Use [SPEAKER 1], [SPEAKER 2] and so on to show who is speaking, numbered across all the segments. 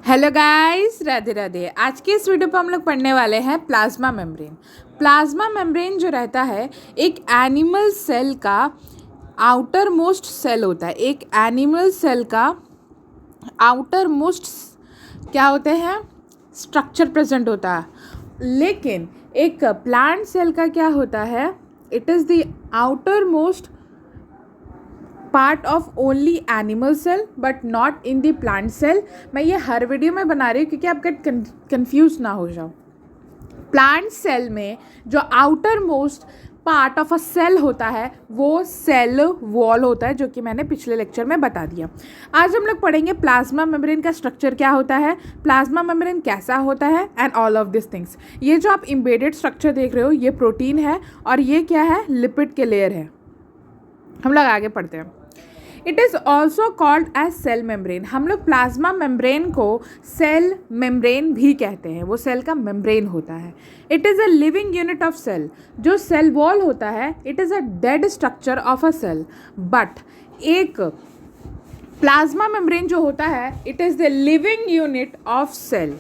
[SPEAKER 1] Hello guys, Radhe Radhe. आज के इस वीडियो पे हम लोग पढ़ने वाले हैं प्लाज्मा मेम्ब्रेन। प्लाज्मा मेम्ब्रेन जो रहता है एक एनिमल सेल का आउटर मोस्ट सेल होता है। एक एनिमल सेल का आउटर मोस्ट क्या होते हैं, स्ट्रक्चर प्रेजेंट होता है। लेकिन एक प्लांट सेल का क्या होता है, it is the outer most part of only animal cell but not in the plant cell. मैं ये हर वीडियो में बना रही हूँ क्योंकि आप कंफ्यूज ना हो जाओ। प्लांट सेल में जो outer most part of a cell होता है वो सेल वॉल होता है, जो कि मैंने पिछले लेक्चर में बता दिया। आज हम लोग पढ़ेंगे प्लाज्मा मेम्ब्रेन का स्ट्रक्चर क्या होता है, प्लाज्मा मेम्ब्रेन कैसा होता है and all of this things. ये जो आप एम्बेडेड स्ट्रक्चर देख रहे हो ये प्रोटीन है और ये क्या है, लिपिड के लेयर है। हम लोग आगे पढ़ते हैं। It is also called as cell membrane. हम लोग प्लाज्मा मेम्ब्रेन को सेल मेम्ब्रेन भी कहते हैं, वो सेल का मेम्ब्रेन होता है। It is a living unit of cell. जो सेल वॉल होता है it is a dead structure of a cell, but एक प्लाज्मा मेम्ब्रेन जो होता है it is the living unit of cell.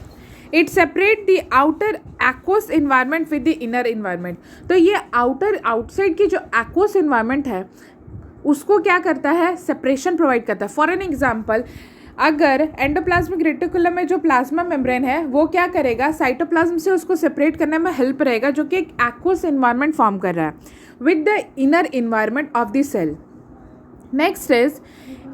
[SPEAKER 1] It separate the outer aqueous environment with the inner environment. तो ये outside की जो एक्वस इन्वायरमेंट है उसको क्या करता है, सेपरेशन प्रोवाइड करता है। फॉर एन एग्जाम्पल, अगर एंडोप्लाज्मिक रेटिकुलम में जो प्लाज्मा मेम्ब्रेन है वो क्या करेगा, साइटोप्लाज्म से उसको सेपरेट करने में हेल्प रहेगा, जो कि एक एक्वस इन्वायरमेंट फॉर्म कर रहा है with the inner environment of the cell. Next is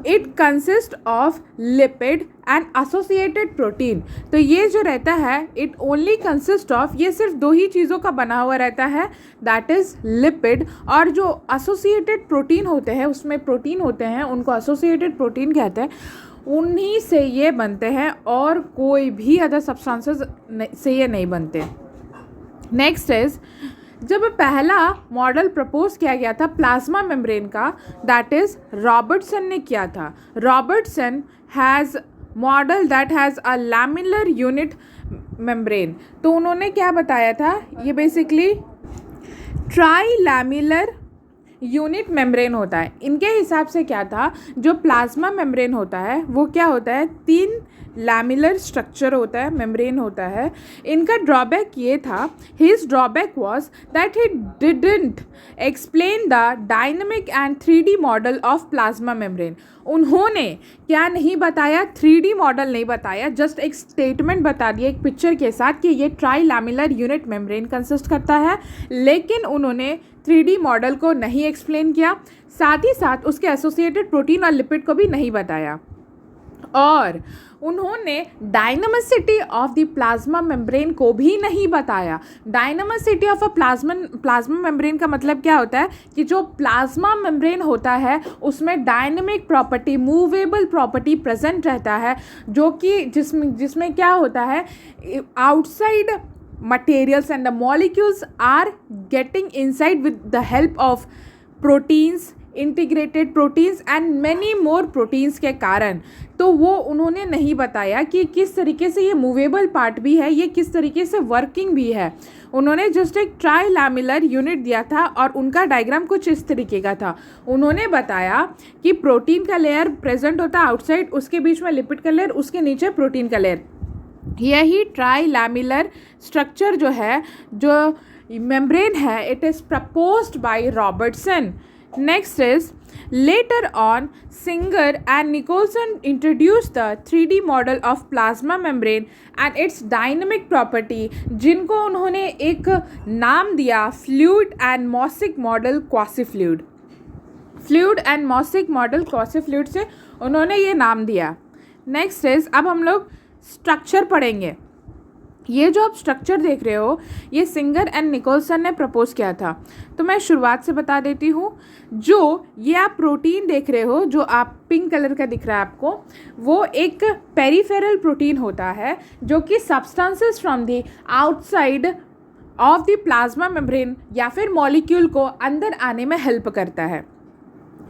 [SPEAKER 1] it consist of lipid and associated protein. तो ये जो रहता है इट ओनली कंसिस्ट ऑफ, ये सिर्फ दो ही चीज़ों का बना हुआ रहता है, दैट इज़ लिपिड, और जो एसोसिएटेड प्रोटीन होते हैं उसमें प्रोटीन होते हैं उनको एसोसिएटेड प्रोटीन कहते हैं, उन्हीं से ये बनते हैं और कोई भी अदर सब्सटेंसेस से ये नहीं बनते। नेक्स्ट इज जब पहला मॉडल प्रपोज किया गया था प्लाज्मा मेम्ब्रेन का, दैट इज रॉबर्टसन ने किया था। Robertson has model that has a lamellar unit membrane. तो उन्होंने क्या बताया था, ये basically trilamellar unit membrane होता है। इनके हिसाब से क्या था, जो प्लाज्मा मेम्ब्रेन होता है वो क्या होता है, तीन लैमिलर स्ट्रक्चर होता है, मेम्ब्रेन होता है। इनका ड्रॉबैक ये था, his drawback was that he didn't explain the dynamic and 3D model of plasma membrane. उन्होंने क्या नहीं बताया, 3D मॉडल नहीं बताया, जस्ट एक स्टेटमेंट बता दिया एक पिक्चर के साथ कि ये ट्राई लैमिलर यूनिट मेम्ब्रेन कंसिस्ट करता है, लेकिन उन्होंने 3D मॉडल को नहीं एक्सप्लेन किया, साथ ही साथ उसके एसोसिएटेड प्रोटीन और लिपिड को भी नहीं बताया। और उन्होंने डायनामिसिटी ऑफ द प्लाज्मा मेम्ब्रेन को भी नहीं बताया। डायनामिसिटी ऑफ अ प्लाज्मा मेम्ब्रेन का मतलब क्या होता है कि जो प्लाज्मा मेम्ब्रेन होता है उसमें dynamic property, movable property present रहता है, जो कि जिसमें क्या होता है, outside materials and the molecules are getting inside with the help of proteins, integrated proteins and many more proteins के कारण। तो वो उन्होंने नहीं बताया कि किस तरीके से ये मूवेबल पार्ट भी है, ये किस तरीके से वर्किंग भी है। उन्होंने जस्ट एक ट्राई लैमिलर यूनिट दिया था और उनका डायग्राम कुछ इस तरीके का था। उन्होंने बताया कि प्रोटीन का लेयर प्रेजेंट होता है आउटसाइड, उसके बीच में लिपिड का लेयर, उसके नीचे प्रोटीन का लेयर। यही ट्राई लैमिलर स्ट्रक्चर जो है, जो मेम्ब्रेन है, it is proposed by Robertson. Next is later on Singer and Nicolson introduce the 3D model of plasma membrane and its dynamic property, जिनको उन्होंने एक नाम दिया fluid and mosaic model quasi fluid. Fluid and mosaic model quasi fluid से उन्होंने ये नाम दिया। नेक्स्ट इज अब हम लोग स्ट्रक्चर पढ़ेंगे। ये जो आप स्ट्रक्चर देख रहे हो ये सिंगर एंड निकोलसन ने प्रपोज किया था। तो मैं शुरुआत से बता देती हूँ, जो ये आप प्रोटीन देख रहे हो जो आप पिंक कलर का दिख रहा है आपको, वो एक पेरिफेरल प्रोटीन होता है जो कि substances from the outside of the plasma membrane या फिर मॉलिक्यूल को अंदर आने में हेल्प करता है।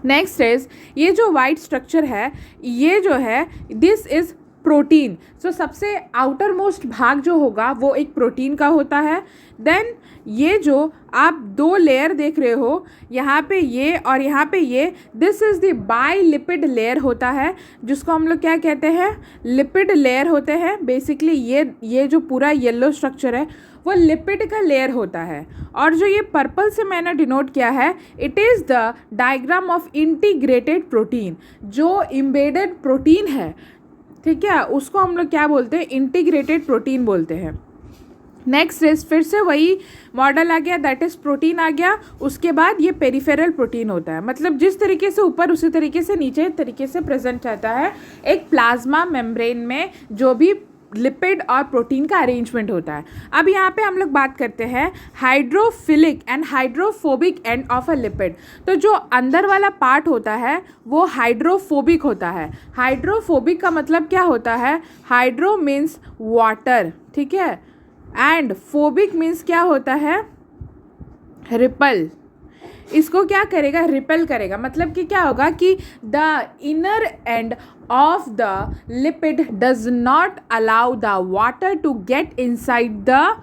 [SPEAKER 1] नेक्स्ट इज ये जो वाइट स्ट्रक्चर है, ये जो है दिस इज प्रोटीन। सो सबसे आउटर मोस्ट भाग जो होगा वो एक प्रोटीन का होता है। देन ये जो आप दो लेयर देख रहे हो, यहाँ पे ये और यहाँ पे ये, this is the bilipid layer होता है, जिसको हम लोग क्या कहते हैं, लिपिड लेयर होते हैं। बेसिकली ये जो पूरा येलो स्ट्रक्चर है वो लिपिड का लेयर होता है। और जो ये पर्पल से मैंने डिनोट किया है, it is the diagram of integrated protein. जो इम्बेडेड प्रोटीन है, ठीक है, उसको हम लोग क्या बोलते हैं, इंटीग्रेटेड प्रोटीन बोलते हैं। नेक्स्ट इज फिर से वही मॉडल आ गया, दैट इज़ प्रोटीन आ गया। उसके बाद ये पेरिफेरल प्रोटीन होता है, मतलब जिस तरीके से ऊपर उसी तरीके से नीचे तरीके से प्रेजेंट रहता है एक प्लाज्मा मेम्ब्रेन में, जो भी लिपिड और प्रोटीन का अरेंजमेंट होता है। अब यहाँ पे हम लोग बात करते हैं hydrophilic and hydrophobic end of a lipid. तो जो अंदर वाला पार्ट होता है वो हाइड्रोफोबिक होता है। हाइड्रोफोबिक का मतलब क्या होता है, हाइड्रो मीन्स वाटर, ठीक है, एंड फोबिक मीन्स क्या होता है, रिपल। इसको क्या करेगा, रिपेल करेगा। मतलब कि क्या होगा कि the inner end of the lipid does not allow the water to get inside the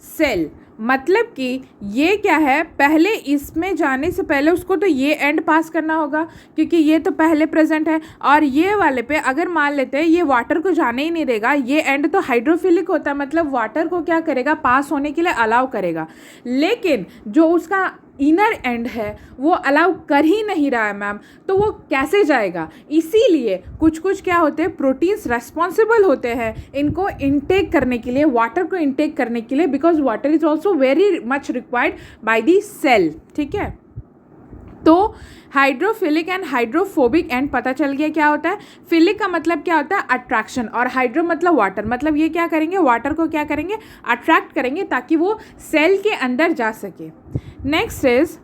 [SPEAKER 1] cell. मतलब कि ये क्या है, पहले इसमें जाने से पहले उसको तो ये एंड पास करना होगा, क्योंकि ये तो पहले प्रेजेंट है। और ये वाले पे अगर मान लेते हैं ये वाटर को जाने ही नहीं देगा, ये एंड तो हाइड्रोफिलिक होता है, मतलब वाटर को क्या करेगा, पास होने के लिए अलाउ करेगा। लेकिन जो उसका इनर एंड है वो अलाउ कर ही नहीं रहा है मैम, तो वो कैसे जाएगा। इसीलिए कुछ कुछ क्या होते हैं, प्रोटीन्स रेस्पॉन्सिबल होते हैं इनको इनटेक करने के लिए, वाटर को इनटेक करने के लिए, because water is also very much required by the cell, ठीक है। तो हाइड्रोफिलिक एंड हाइड्रोफोबिक एंड पता चल गया क्या होता है। फिलिक का मतलब क्या होता है, अट्रैक्शन, और हाइड्रो मतलब वाटर, मतलब ये क्या करेंगे, वाटर को क्या करेंगे, अट्रैक्ट करेंगे ताकि वो सेल के अंदर जा सके। नेक्स्ट इज,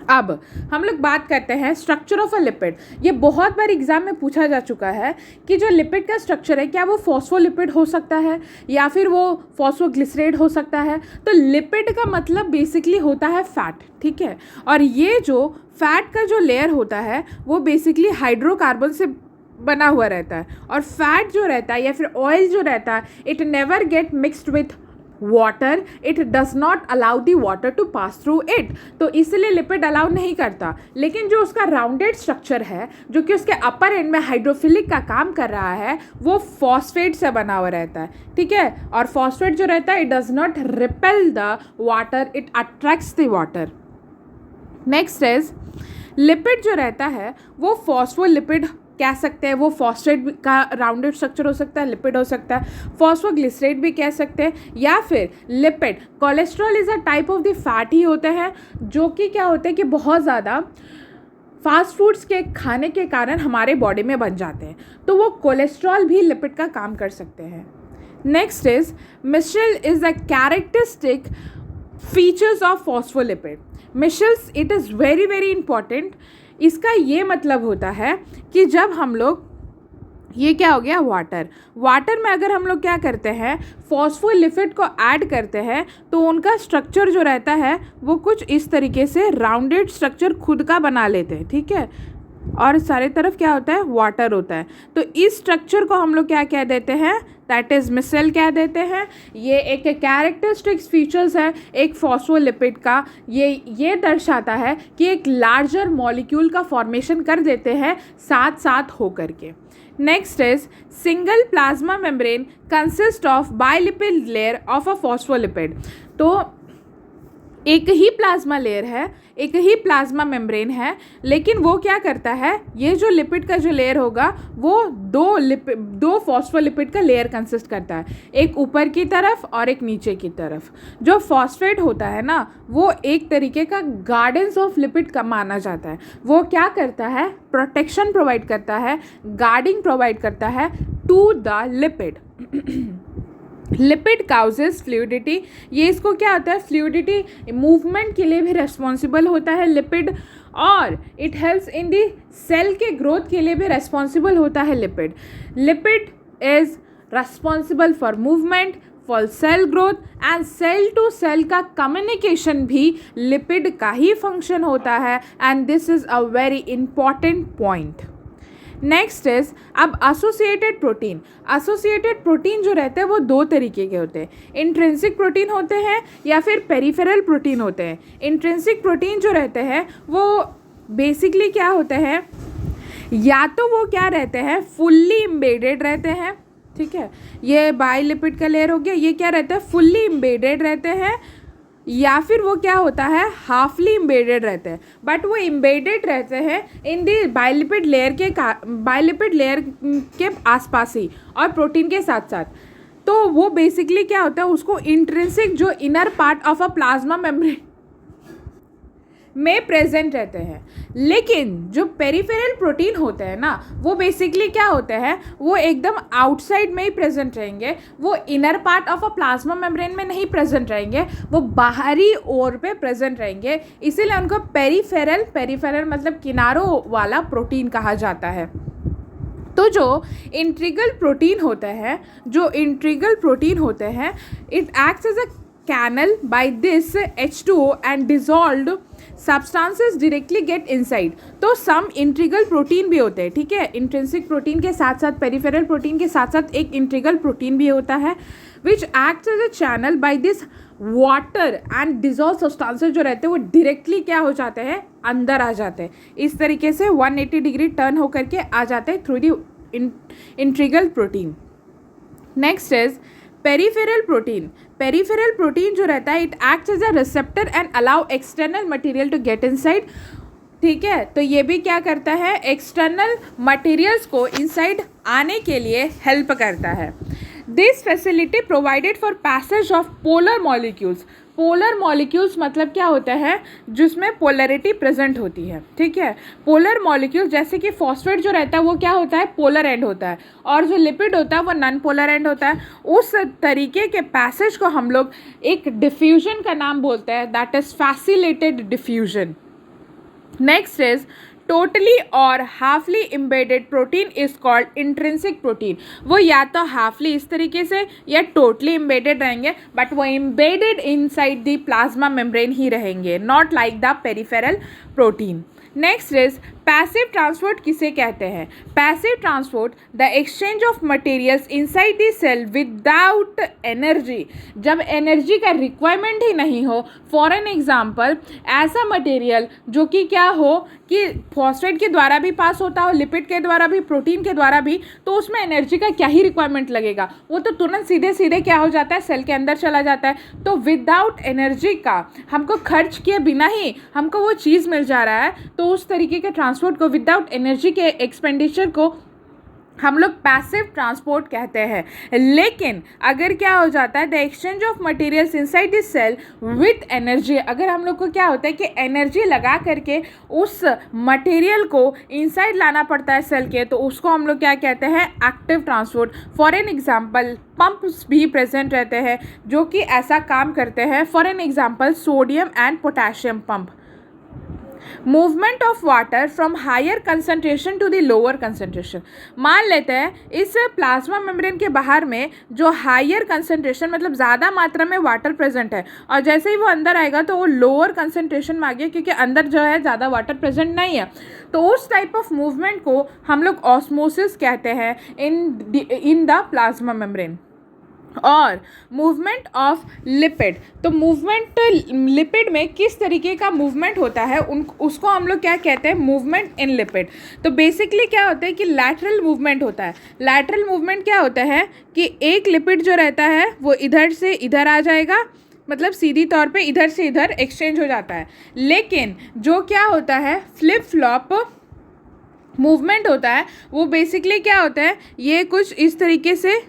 [SPEAKER 1] अब हम लोग बात करते हैं स्ट्रक्चर ऑफ अ लिपिड। ये बहुत बार एग्जाम में पूछा जा चुका है कि जो लिपिड का स्ट्रक्चर है, क्या वो फॉस्फोलिपिड हो सकता है या फिर वो फॉस्फोग्लिसरेट हो सकता है। तो लिपिड का मतलब बेसिकली होता है फैट, ठीक है। और ये जो फैट का जो लेयर होता है वो बेसिकली हाइड्रोकार्बन से बना हुआ रहता है। और फैट जो रहता है या फिर ऑयल जो रहता है, it never get mixed with water, it does not allow the water to pass through it. तो इसलिए लिपिड अलाउ नहीं करता। लेकिन जो उसका राउंडेड स्ट्रक्चर है, जो कि उसके अपर एंड में हाइड्रोफिलिक का काम कर रहा है, वो फॉस्फेट से बना हुआ रहता है, ठीक है। और फॉस्फेट जो रहता है, it does not repel the water, it attracts the water. Next is, lipid जो रहता है वो फॉस्फोलिपिड कह सकते हैं, वो फॉस्फेट का राउंडेड स्ट्रक्चर हो सकता है, लिपिड हो सकता है, फॉस्फोग्लिसरेट भी कह सकते हैं, या फिर lipid. Cholesterol is a type of the fat ही होते हैं, जो कि क्या होते हैं कि बहुत ज़्यादा फास्ट फूड्स के खाने के कारण हमारे बॉडी में बन जाते हैं, तो वो कोलेस्ट्रॉल भी लिपिड का काम कर सकते हैं। Next is, micelle is the characteristic features of phospholipid. Micelles, it is very very important. इसका ये मतलब होता है कि जब हम लोग, ये क्या हो गया, वाटर में अगर हम लोग क्या करते हैं, फॉस्फोलिपिड को ऐड करते हैं, तो उनका स्ट्रक्चर जो रहता है वो कुछ इस तरीके से राउंडेड स्ट्रक्चर खुद का बना लेते हैं, ठीक है। और सारे तरफ क्या होता है, वाटर होता है। तो इस स्ट्रक्चर को हम लोग क्या कह देते हैं, दैट इज़ मिसेल कह देते हैं। ये एक कैरेक्टरिस्टिक्स फीचर्स है एक फॉस्फोलिपिड का। ये दर्शाता है कि एक लार्जर मॉलिक्यूल का फॉर्मेशन कर देते हैं साथ साथ होकर के। Next is, single plasma membrane consist of bilipid layer of a phospholipid. तो एक ही प्लाज्मा लेयर है, एक ही प्लाज्मा मेम्ब्रेन है, लेकिन वो क्या करता है, ये जो लिपिड का जो लेयर होगा वो दो फॉस्फोलिपिड का लेयर कंसिस्ट करता है, एक ऊपर की तरफ और एक नीचे की तरफ। जो फॉस्फेट होता है ना, वो एक तरीके का गार्डेंस ऑफ लिपिड का माना जाता है। वो क्या करता है, प्रोटेक्शन प्रोवाइड करता है, गार्डिंग प्रोवाइड करता है to the lipid. Lipid causes fluidity, ये इसको क्या होता है, फ्लूइडिटी मूवमेंट के लिए भी रेस्पॉन्सिबल होता है लिपिड, और it helps in the cell के ग्रोथ के लिए भी रेस्पॉन्सिबल होता है lipid. Lipid is responsible for movement, for cell growth and cell to cell का कम्युनिकेशन भी लिपिड का ही फंक्शन होता है, and this is a very important point. Next is अब एसोसिएटेड प्रोटीन। एसोसिएटेड प्रोटीन जो रहते हैं वो दो तरीके के होते हैं, इंट्रिंसिक प्रोटीन होते हैं या फिर पेरिफेरल प्रोटीन होते हैं। इंट्रिंसिक प्रोटीन जो रहते हैं वो बेसिकली क्या होते हैं, या तो वो क्या रहते हैं फुल्ली इम्बेडेड रहते हैं, ठीक है, ये बाइलिपिड का लेयर हो गया, ये क्या रहता है फुल्ली इम्बेडेड रहते हैं, या फिर वो क्या होता है हाफली इम्बेडेड रहते हैं, बट वो इम्बेडेड रहते हैं इन दी बाइलिपिड लेयर के आसपास ही और प्रोटीन के साथ साथ। तो वो बेसिकली क्या होता है, उसको इंट्रिंसिक जो inner part of a plasma membrane में प्रेजेंट रहते हैं। लेकिन जो पेरिफेरल प्रोटीन होते हैं ना, वो बेसिकली क्या होते हैं, वो एकदम आउटसाइड में ही प्रेजेंट रहेंगे, वो inner part of a plasma membrane में नहीं प्रेजेंट रहेंगे, वो बाहरी ओर पे प्रेजेंट रहेंगे, इसीलिए उनको पेरिफेरल मतलब किनारों वाला प्रोटीन कहा जाता है। तो जो इंट्रीगल प्रोटीन होते हैं it acts as a canal by this H2O and dissolved substances directly get inside. तो सम इंट्रीगल प्रोटीन भी होते हैं, ठीक है, इंट्रिंसिक प्रोटीन के साथ साथ पेरिफेरल प्रोटीन के साथ साथ एक इंट्रीगल प्रोटीन भी होता है which acts as a channel by this water and dissolve substances जो रहते हैं वो डायरेक्टली क्या हो जाते हैं अंदर आ जाते हैं, इस तरीके से 180 डिग्री टर्न होकर के आ जाते हैं through the integral protein. Next is peripheral protein जो रहता है it acts as a receptor and allow external material to get inside, ठीक है, तो ये भी क्या करता है एक्सटर्नल मटेरियल्स को इनसाइड आने के लिए हेल्प करता है। This facility provided for passage of polar molecules मतलब क्या होता है जिसमें पोलरिटी प्रेजेंट होती है, ठीक है, पोलर मॉलिक्यूल्स जैसे कि फॉस्फेट जो रहता है वो क्या होता है पोलर एंड होता है और जो लिपिड होता है वो नॉन पोलर एंड होता है। उस तरीके के पैसेज को हम लोग एक डिफ्यूजन का नाम बोलते हैं, that is facilitated diffusion. Next is totally और halfly embedded protein is called intrinsic protein. वो या तो हाफली इस तरीके से या टोटली इम्बेडेड रहेंगे, बट वो embedded inside the plasma membrane ही रहेंगे, not like the peripheral protein. Next is passive transport किसे कहते हैं? Passive transport the exchange of materials inside the cell without energy, जब एनर्जी का रिक्वायरमेंट ही नहीं हो। फॉर एन एग्जाम्पल ऐसा मटेरियल जो कि क्या हो कि फॉस्फेट के द्वारा भी पास होता हो, लिपिड के द्वारा भी, प्रोटीन के द्वारा भी, तो उसमें एनर्जी का क्या ही रिक्वायरमेंट लगेगा, वो तो तुरंत सीधे सीधे क्या हो जाता है सेल के अंदर चला जाता है। तो विदाउट एनर्जी का हमको खर्च किए बिना ही हमको वो चीज़ मिल जा रहा है, तो उस तरीके के ट्रांसपोर्ट को विदाउट एनर्जी के एक्सपेंडिचर को हम लोग पैसिव ट्रांसपोर्ट कहते हैं। लेकिन अगर क्या हो जाता है the exchange of materials inside the cell with energy, अगर हम लोग को क्या होता है कि एनर्जी लगा करके उस मटेरियल को इनसाइड लाना पड़ता है सेल के, तो उसको हम लोग क्या कहते हैं active transport. For an example pumps भी प्रेजेंट रहते हैं जो कि ऐसा काम करते हैं। For an example sodium and potassium pump. Movement of water from higher concentration to the lower concentration. मान लेते हैं इस प्लाज्मा मेम्ब्रेन के बाहर में जो हायर कंसनट्रेशन मतलब ज़्यादा मात्रा में वाटर प्रेजेंट है, और जैसे ही वो अंदर आएगा तो वो लोअर कंसनट्रेशन में आ गया क्योंकि अंदर जो है ज़्यादा वाटर प्रेजेंट नहीं है। तो उस टाइप ऑफ मूवमेंट को हम लोग ऑस्मोसिस कहते हैं इन द प्लाज्मा मेम्ब्रेन। और मूवमेंट ऑफ लिपिड, तो मूवमेंट लिपिड में किस तरीके का मूवमेंट होता है उसको हम लोग क्या कहते हैं मूवमेंट इन लिपिड। तो बेसिकली क्या होता है कि लैटरल मूवमेंट होता है। लैटरल मूवमेंट क्या होता है कि एक लिपिड जो रहता है वो इधर से इधर आ जाएगा, मतलब सीधी तौर पे इधर से इधर एक्सचेंज हो जाता है। लेकिन जो क्या होता है फ्लिप फ्लॉप मूवमेंट होता है, वो बेसिकली क्या होता है ये कुछ इस तरीके से,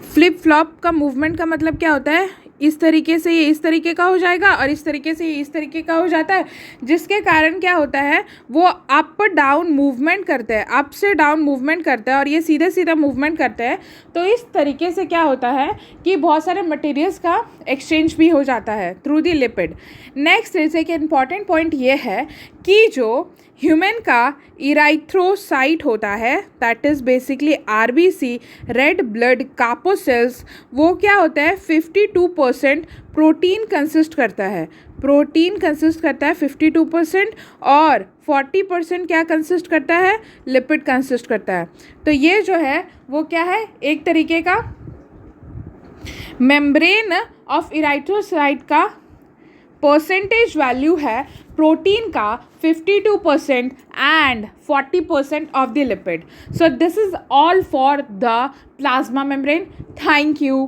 [SPEAKER 1] फ्लिप फ्लॉप का मूवमेंट का मतलब क्या होता है इस तरीके से ये इस तरीके का हो जाएगा और इस तरीके से ये इस तरीके का हो जाता है, जिसके कारण क्या होता है वो अप डाउन मूवमेंट करते हैं, अप से डाउन मूवमेंट करते हैं और ये सीधे सीधा मूवमेंट करते हैं। तो इस तरीके से क्या होता है कि बहुत सारे मटेरियल्स का एक्सचेंज भी हो जाता है through the lipid. Next is एक इम्पॉर्टेंट पॉइंट ये है कि जो ह्यूमन का इराइथ्रोसाइट होता है, that is basically RBC red blood corpuscles, वो क्या होता है 52% प्रोटीन कंसिस्ट करता है। प्रोटीन कंसिस्ट करता है 52% और 40% क्या कंसिस्ट करता है, लिपिड कंसिस्ट करता है। तो ये जो है वो क्या है, एक तरीके का मेम्ब्रेन ऑफ इराइथ्रोसाइट का परसेंटेज वैल्यू है प्रोटीन का 52% and 40% of the lipid. So this is all for the plasma membrane. Thank you.